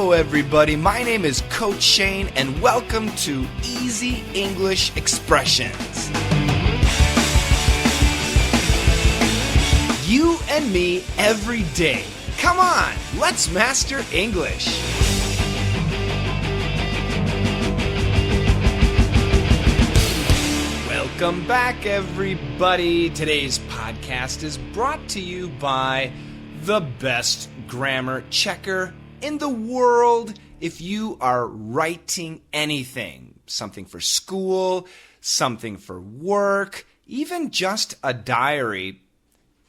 Hello everybody, my name is Coach Shane and welcome to Easy English Expressions. You and me every day. Come on, let's master English. Welcome back everybody. Today's podcast is brought to you by the best grammar checker in the world. If you are writing anything, something for school, something for work, even just a diary,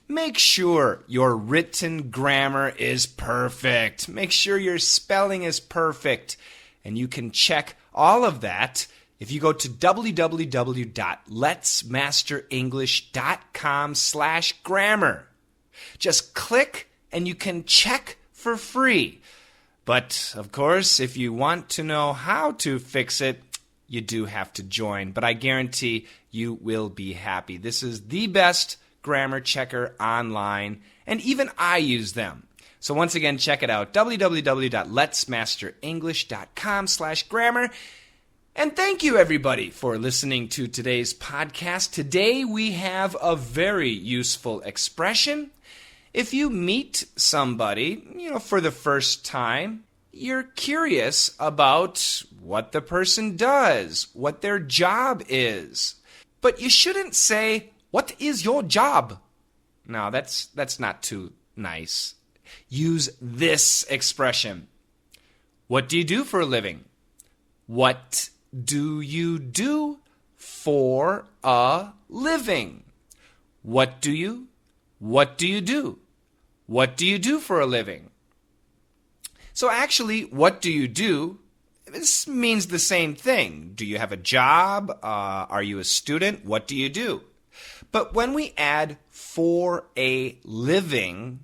make sure your written grammar is perfect. Make sure your spelling is perfect. And you can check all of that if you go to www.letsmasterenglish.com/grammar. Just click and you can check for free. But, of course, if you want to know how to fix it, you do have to join. But I guarantee you will be happy. This is the best grammar checker online, and even I use them. So once again, check it out, www.letsmasterenglish.com/grammar. And thank you, everybody, for listening to today's podcast. Today we have a very useful expression. If you meet somebody, for the first time, you're curious about what the person does, what their job is. But you shouldn't say, "What is your job?" No, that's not too nice. Use this expression. What do you do for a living? What do you do for a living? What do you do? What do you do for a living? So actually, what do you do? This means the same thing. Do you have a job? Are you a student? What do you do? But when we add for a living,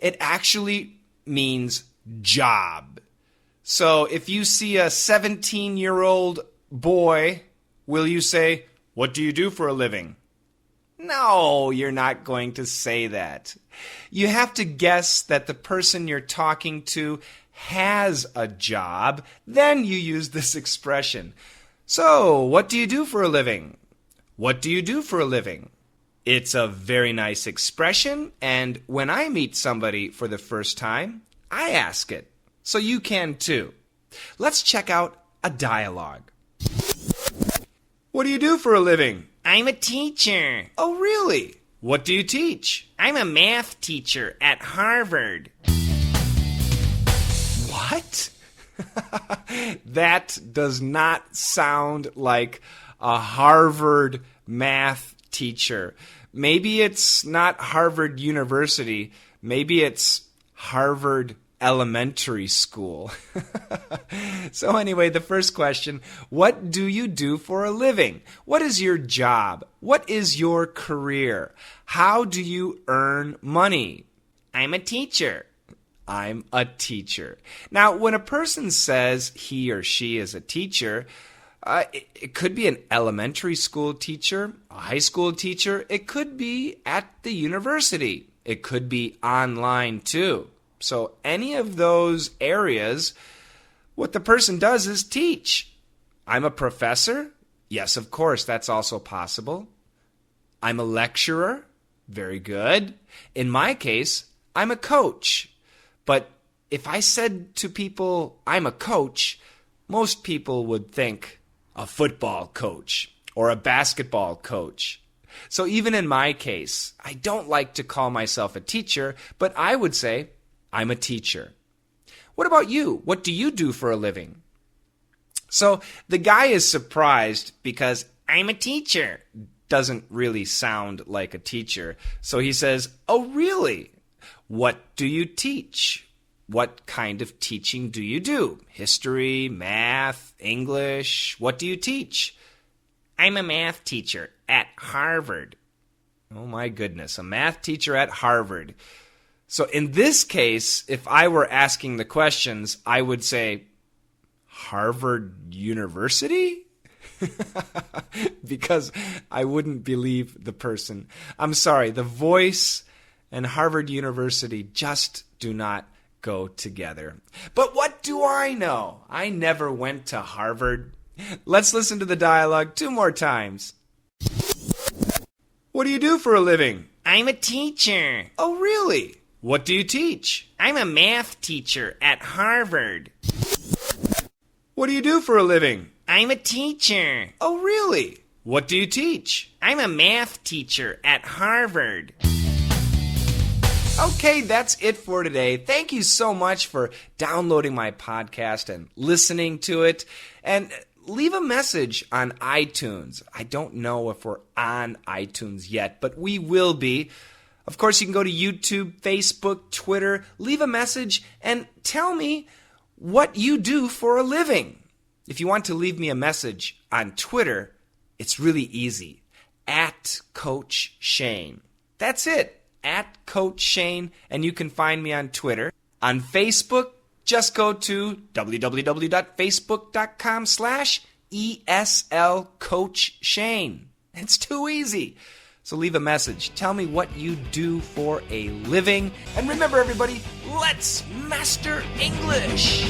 it actually means job. So if you see a 17-year-old boy, will you say, "What do you do for a living?" No, you're not going to say that. You have to guess that the person you're talking to has a job. Then you use this expression. So, what do you do for a living? What do you do for a living? It's a very nice expression, and when I meet somebody for the first time, I ask it. So you can too. Let's check out a dialogue. What do you do for a living? I'm a teacher. Oh, really? What do you teach? I'm a math teacher at Harvard. What? That does not sound like a Harvard math teacher. Maybe it's not Harvard University. Maybe it's Harvard Elementary School. So anyway, the first question, what do you do for a living? What is your job? What is your career? How do you earn money? I'm a teacher. I'm a teacher. Now, when a person says he or she is a teacher, it could be an elementary school teacher, a high school teacher. It could be at the university. It could be online too. So any of those areas, what the person does is teach. I'm a professor. Yes, of course, that's also possible. I'm a lecturer. Very good. In my case, I'm a coach. But if I said to people, I'm a coach, most people would think a football coach or a basketball coach. So even in my case, I don't like to call myself a teacher, but I would say I'm a teacher. What about you? What do you do for a living? So the guy is surprised because I'm a teacher doesn't really sound like a teacher. So he says, "Oh, really? What do you teach? What kind of teaching do you do? History, math, English? What do you teach?" I'm a math teacher at Harvard. Oh my goodness, a math teacher at Harvard. So in this case, if I were asking the questions, I would say, Harvard University? Because I wouldn't believe the person. I'm sorry, the voice and Harvard University just do not go together. But what do I know? I never went to Harvard. Let's listen to the dialogue 2 more times. What do you do for a living? I'm a teacher. Oh, really? What do you teach? I'm a math teacher at Harvard. What do you do for a living? I'm a teacher. Oh, really? What do you teach? I'm a math teacher at Harvard. Okay, that's it for today. Thank you so much for downloading my podcast and listening to it. And leave a message on iTunes. I don't know if we're on iTunes yet, but we will be. Of course, you can go to YouTube, Facebook, Twitter. Leave a message and tell me what you do for a living. If you want to leave me a message on Twitter, it's really easy. @Coach Shane. That's it. @Coach Shane, and you can find me on Twitter. On Facebook, just go to www.facebook.com/ESL Coach Shane. It's too easy. So leave a message. Tell me what you do for a living. And remember, everybody, let's master English.